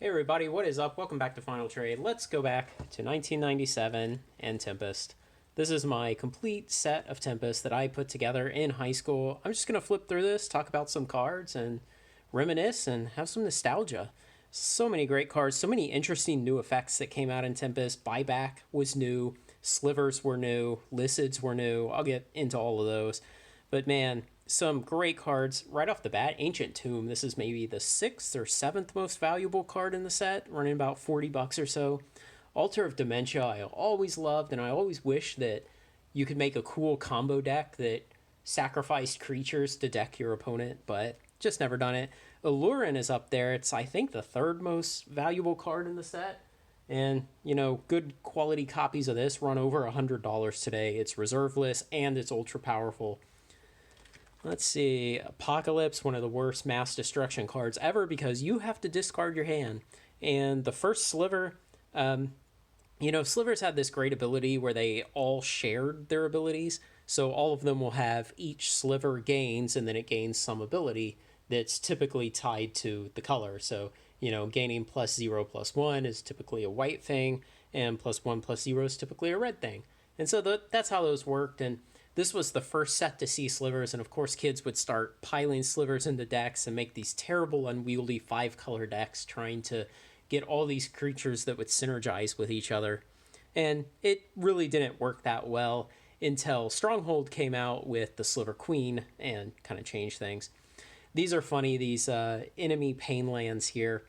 everybody, what is up? Welcome back to Final Trade. Let's go back to 1997 and Tempest. This is my complete set of Tempest that I put together in high school. I'm just going to flip through this, talk about some cards, and reminisce and have some nostalgia. So many great cards, so many interesting new effects that came out in Tempest. Buyback was new, slivers were new, Lycids were new. I'll get into all of those. But man, some great cards right off the bat. Ancient Tomb, this is maybe the 6th or 7th most valuable card in the set, running about $40 or so. Altar of Dementia, I always loved, and I always wish that you could make a cool combo deck that sacrificed creatures to deck your opponent, but just never done it. Allurin is up there. It's, I think, the 3rd most valuable card in the set. And, good quality copies of this run over $100 today. It's reserveless and it's ultra powerful. Let's see, Apocalypse, one of the worst mass destruction cards ever because you have to discard your hand. And the first Sliver, Slivers had this great ability where they all shared their abilities. So all of them will have each Sliver gains, and then it gains some ability that's typically tied to the color. So, gaining +0/+1 is typically a white thing, and +1/+0 is typically a red thing. And so that's how those worked, and this was the first set to see slivers, and of course kids would start piling slivers into decks and make these terrible, unwieldy 5-color decks trying to get all these creatures that would synergize with each other. And it really didn't work that well until Stronghold came out with the Sliver Queen and kind of changed things. These are funny, these enemy Painlands here.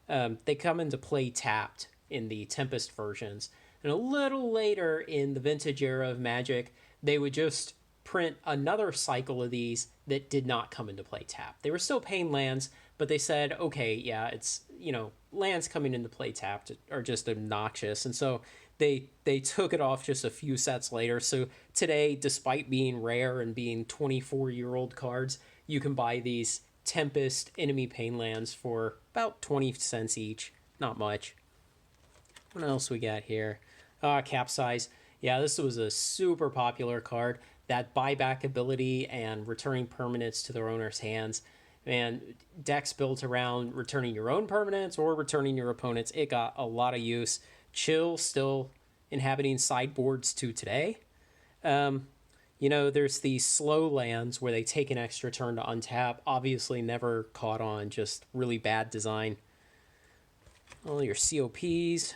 They come into play tapped in the Tempest versions. And a little later in the vintage era of Magic, they would just print another cycle of these that did not come into play tapped. They were still Pain lands, but they said, okay, yeah, it's, lands coming into play tapped are just obnoxious. And so they took it off just a few sets later. So today, despite being rare and being 24-year-old cards, you can buy these Tempest enemy Pain lands for about 20 cents each. Not much. What else we got here? Capsize. Yeah, this was a super popular card. That buyback ability and returning permanents to their owner's hands. Man, decks built around returning your own permanents or returning your opponent's. It got a lot of use. Chill still inhabiting sideboards to today. There's these slow lands where they take an extra turn to untap. Obviously never caught on, just really bad design. All your COPs.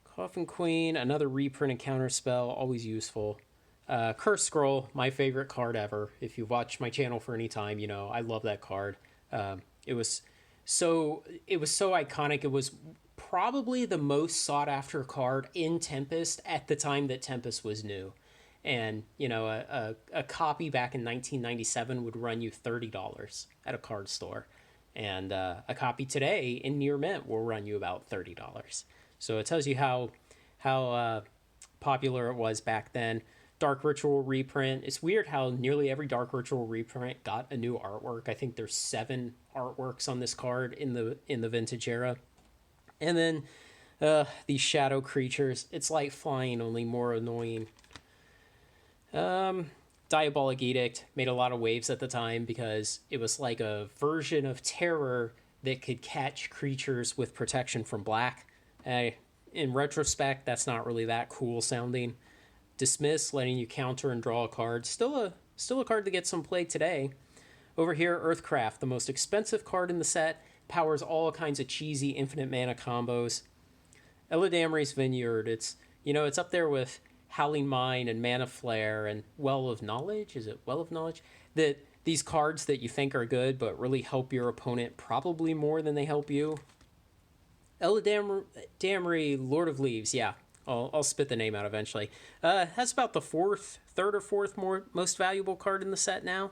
Coffin Queen, another reprint and counter spell, always useful. Curse Scroll, my favorite card ever. If you've watched my channel for any time, I love that card. It was so iconic. It was probably the most sought after card in Tempest at the time that Tempest was new. And, a copy back in 1997 would run you $30 at a card store. And a copy today in near mint will run you about $30. So it tells you how popular it was back then. Dark Ritual reprint. It's weird how nearly every Dark Ritual reprint got a new artwork. I think there's 7 artworks on this card in the vintage era. And then these shadow creatures. It's like flying, only more annoying. Diabolic Edict made a lot of waves at the time because it was like a version of Terror that could catch creatures with protection from black. In retrospect, that's not really that cool sounding. Dismiss, letting you counter and draw a card. Still a card to get some play today. Over here, Earthcraft, the most expensive card in the set, powers all kinds of cheesy infinite mana combos. Eladamri's Vineyard, it's up there with Howling Mine and Mana Flare and Well of Knowledge. Is it Well of Knowledge? That these cards that you think are good but really help your opponent probably more than they help you. Eladamri, Lord of Leaves, yeah. I'll spit the name out eventually. That's about the 3rd or 4th most valuable card in the set now.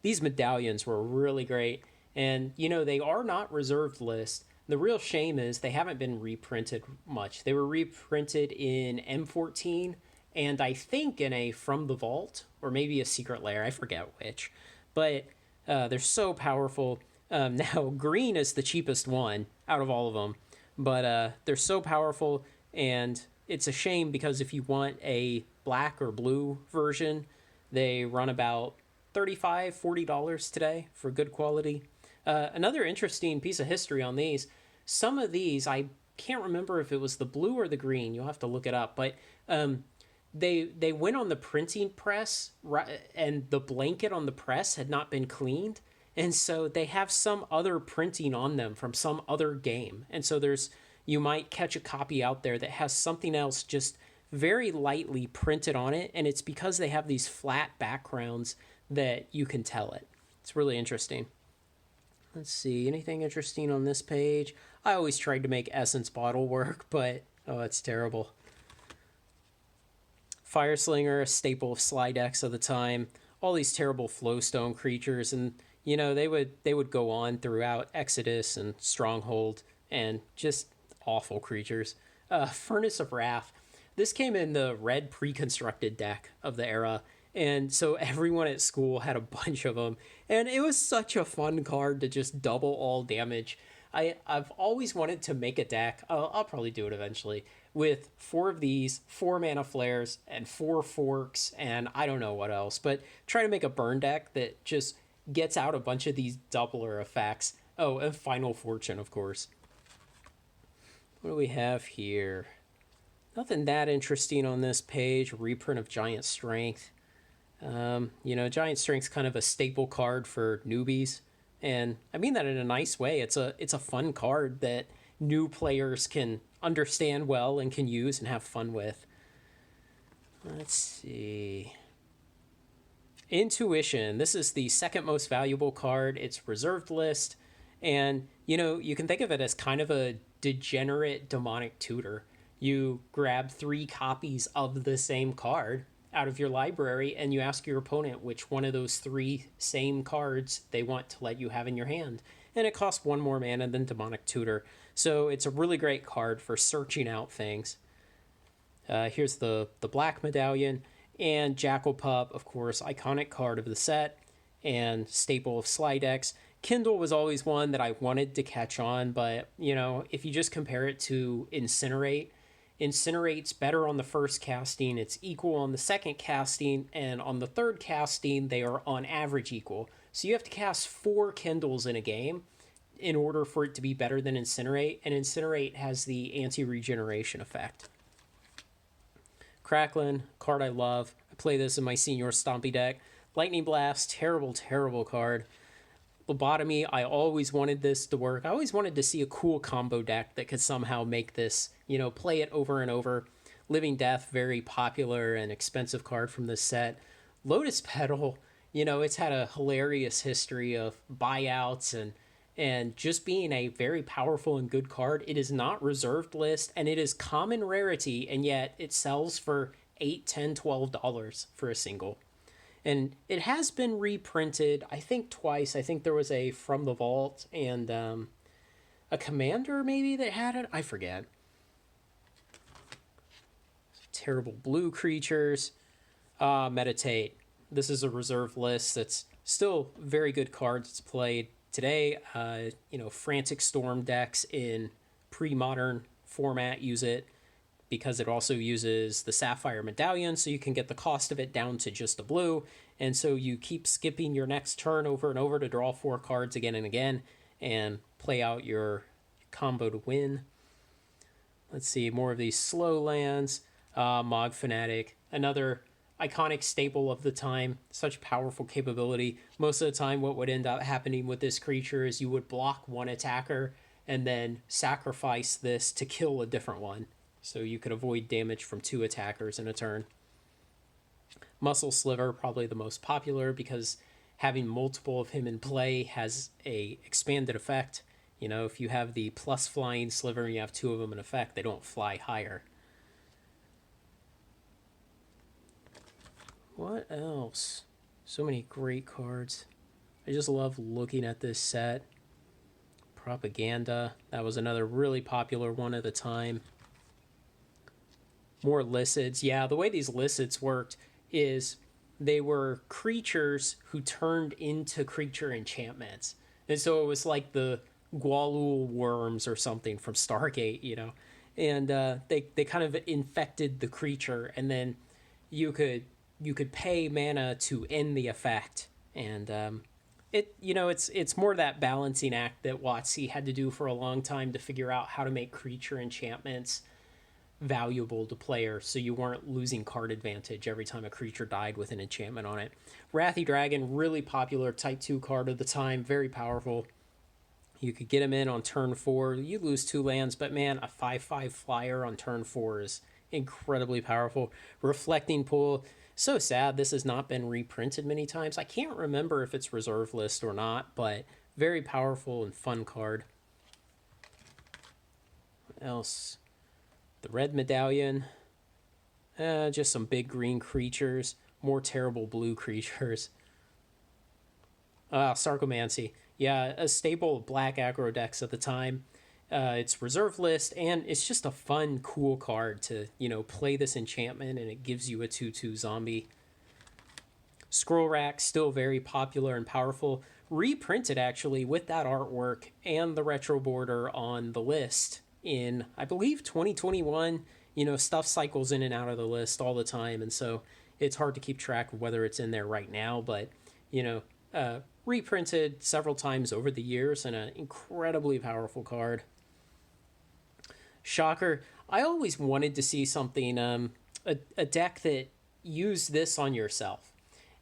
These medallions were really great. And, they are not reserved list. The real shame is they haven't been reprinted much. They were reprinted in M14 and I think in a From the Vault or maybe a Secret Lair. I forget which. But they're so powerful. Now, green is the cheapest one out of all of them. But they're so powerful, and it's a shame because if you want a black or blue version, they run about $35, $40 today for good quality. Another interesting piece of history on these. Some of these, I can't remember if it was the blue or the green. You'll have to look it up. But they went on the printing press, and the blanket on the press had not been cleaned, and so they have some other printing on them from some other game. And so you might catch a copy out there that has something else just very lightly printed on it, and it's because they have these flat backgrounds that you can tell it. It's really interesting. Let's see, anything interesting on this page? I always tried to make Essence Bottle work, but oh, it's terrible. Fireslinger, a staple of slide decks of the time. All these terrible flowstone creatures, and they would go on throughout Exodus and Stronghold, and just awful creatures. Furnace of Wrath. This came in the red pre-constructed deck of the era, and so everyone at school had a bunch of them, and it was such a fun card to just double all damage. I've always wanted to make a deck, I'll probably do it eventually, with 4 of these, 4 mana flares, and 4 forks, and I don't know what else, but try to make a burn deck that just gets out a bunch of these doubler effects. Oh, and Final Fortune, of course. What do we have here? Nothing that interesting on this page. Reprint of Giant Strength. Giant Strength's kind of a staple card for newbies, and I mean that in a nice way. It's a fun card that new players can understand well and can use and have fun with. Let's see. Intuition. This is the second most valuable card. It's reserved list, and you can think of it as kind of a degenerate demonic tutor. You grab 3 copies of the same card out of your library, and you ask your opponent which one of those 3 same cards they want to let you have in your hand. And it costs 1 more mana than Demonic Tutor. So it's a really great card for searching out things. Here's the Black Medallion. And Jackal Pup, of course, iconic card of the set and staple of slide decks. Kindle was always one that I wanted to catch on, but, if you just compare it to Incinerate's better on the first casting, it's equal on the second casting, and on the third casting, they are on average equal. So you have to cast 4 Kindles in a game in order for it to be better than Incinerate, and Incinerate has the anti-regeneration effect. Cracklin, card I love. I play this in my senior Stompy deck. Lightning Blast, terrible, terrible card. Lobotomy, I always wanted this to work. I always wanted to see a cool combo deck that could somehow make this, play it over and over. Living Death, very popular and expensive card from this set. Lotus Petal, it's had a hilarious history of buyouts and just being a very powerful and good card. It is not reserved list, and it is common rarity, and yet it sells for $8, $10, $12 for a single. And it has been reprinted, I think, twice. I think there was a From the Vault and a Commander maybe that had it. I forget. Terrible blue creatures. Meditate. This is a reserve list that's still very good cards. It's played today. Frantic Storm decks in pre-modern format use it, because it also uses the Sapphire Medallion, so you can get the cost of it down to just a blue, and so you keep skipping your next turn over and over to draw 4 cards again and again, and play out your combo to win. Let's see, more of these slow lands. Mog Fanatic, another iconic staple of the time, such powerful capability. Most of the time what would end up happening with this creature is you would block one attacker and then sacrifice this to kill a different one, so you could avoid damage from 2 attackers in a turn. Muscle Sliver, probably the most popular, because having multiple of him in play has a expanded effect. If you have the plus flying Sliver and you have 2 of them in effect, they don't fly higher. What else? So many great cards. I just love looking at this set. Propaganda, that was another really popular one at the time. More Licits. Yeah, the way these Licits worked is they were creatures who turned into creature enchantments. And so it was like the Gwalul worms or something from Stargate, And they kind of infected the creature, and then you could pay mana to end the effect. And it's more that balancing act that WotC had to do for a long time to figure out how to make creature enchantments valuable to players so you weren't losing card advantage every time a creature died with an enchantment on it. Wrathy Dragon, really popular type 2 card of the time, very powerful. You could get him in on turn 4. You lose 2 lands, but man, a 5/5 flyer on turn 4 is incredibly powerful. Reflecting Pool, so sad this has not been reprinted many times. I can't remember if it's reserve list or not, but very powerful and fun card. What else? The Red Medallion. Just some big green creatures. More terrible blue creatures. Sarcomancy. Yeah, a staple of black aggro decks at the time. It's reserve list, and it's just a fun, cool card to, play this enchantment, and it gives you a 2/2 zombie. Scroll Rack, still very popular and powerful. Reprinted, actually, with that artwork and the retro border on the list in, I believe, 2021. Stuff cycles in and out of the list all the time, and so it's hard to keep track of whether it's in there right now, but, reprinted several times over the years and an incredibly powerful card. Shocker. I always wanted to see something, a deck that used this on yourself.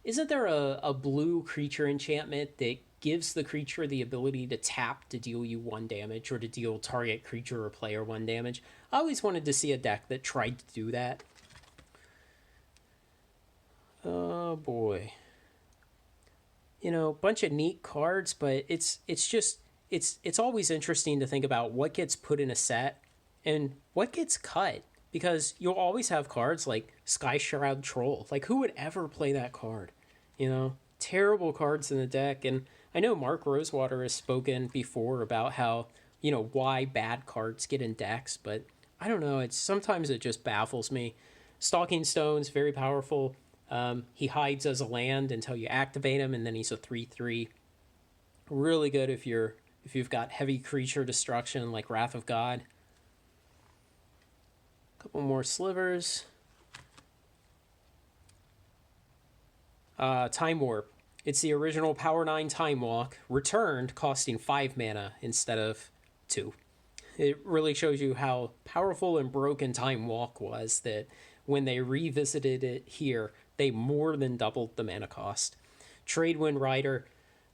Isn't there a blue creature enchantment that gives the creature the ability to tap to deal you 1 damage or to deal target creature or player 1 damage? I always wanted to see a deck that tried to do that. Oh boy. Bunch of neat cards, but it's always interesting to think about what gets put in a set and what gets cut, because you'll always have cards like Sky Shroud Troll. Like, who would ever play that card? Terrible cards in the deck. And I know Mark Rosewater has spoken before about how, why bad cards get in decks, but I don't know. Sometimes it just baffles me. Stalking Stone's very powerful. He hides as a land until you activate him, and then he's a 3/3. Really good if you've got heavy creature destruction like Wrath of God. Couple more slivers. Time Warp. It's the original Power 9 Time Walk, returned costing 5 mana instead of 2. It really shows you how powerful and broken Time Walk was, that when they revisited it here, they more than doubled the mana cost. Tradewind Rider.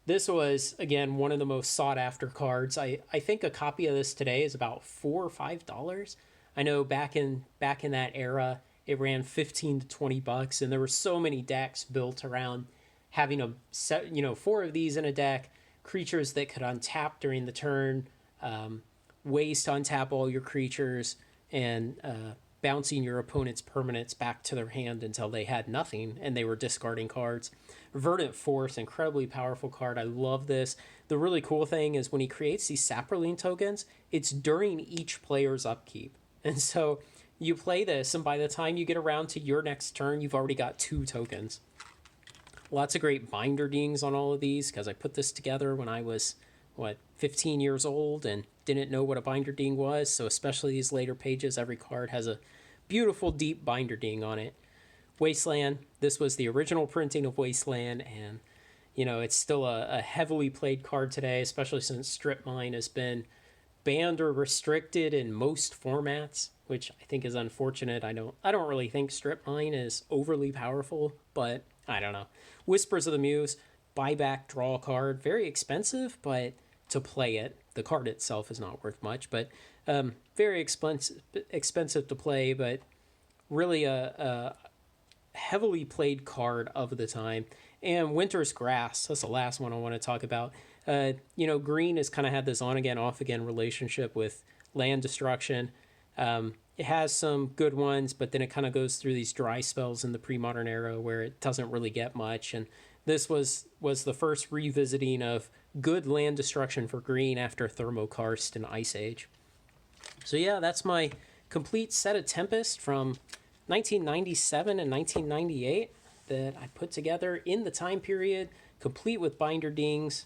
This was, again, one of the most sought after cards. I think a copy of this today is about $4 or $5. I know back in that era, it ran 15 to $20, and there were so many decks built around having a set, 4 of these in a deck, creatures that could untap during the turn, ways to untap all your creatures, and bouncing your opponent's permanents back to their hand until they had nothing and they were discarding cards. Verdant Force, incredibly powerful card. I love this. The really cool thing is when he creates these Saproline tokens, it's during each player's upkeep. And so you play this, and by the time you get around to your next turn, you've already got 2 tokens. Lots of great binder dings on all of these, because I put this together when I was, 15 years old and didn't know what a binder ding was. So especially these later pages, every card has a beautiful deep binder ding on it. Wasteland. This was the original printing of Wasteland, and it's still a heavily played card today, especially since Strip Mine has been banned or restricted in most formats, which I think is unfortunate. I don't really think Strip Mine is overly powerful, but I don't know. Whispers of the Muse, buyback, draw a card, very expensive, but to play it, the card itself is not worth much, but very expensive to play, but really a heavily played card of the time. And Winter's Grass, that's the last one I want to talk about. Green has kind of had this on-again, off-again relationship with land destruction. It has some good ones, but then it kind of goes through these dry spells in the pre-modern era where it doesn't really get much. And this was the first revisiting of good land destruction for green after Thermokarst and Ice Age. So yeah, that's my complete set of Tempest from 1997 and 1998 that I put together in the time period, complete with binder dings.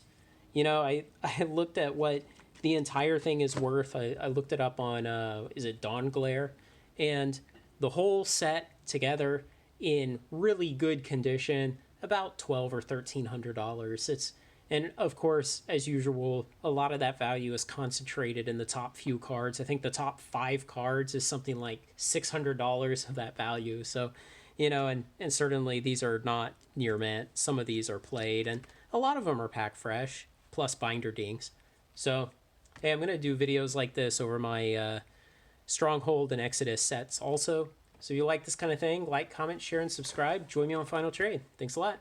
I looked at what the entire thing is worth. I looked it up on, is it Dawn Glare? And the whole set together in really good condition, about $1,200 or $1,300. And of course, as usual, a lot of that value is concentrated in the top few cards. I think the top 5 cards is something like $600 of that value. So, and certainly these are not near mint. Some of these are played, and a lot of them are pack fresh, plus binder dings. So, hey, I'm going to do videos like this over my Stronghold and Exodus sets also. So if you like this kind of thing, like, comment, share, and subscribe. Join me on Final Trade. Thanks a lot.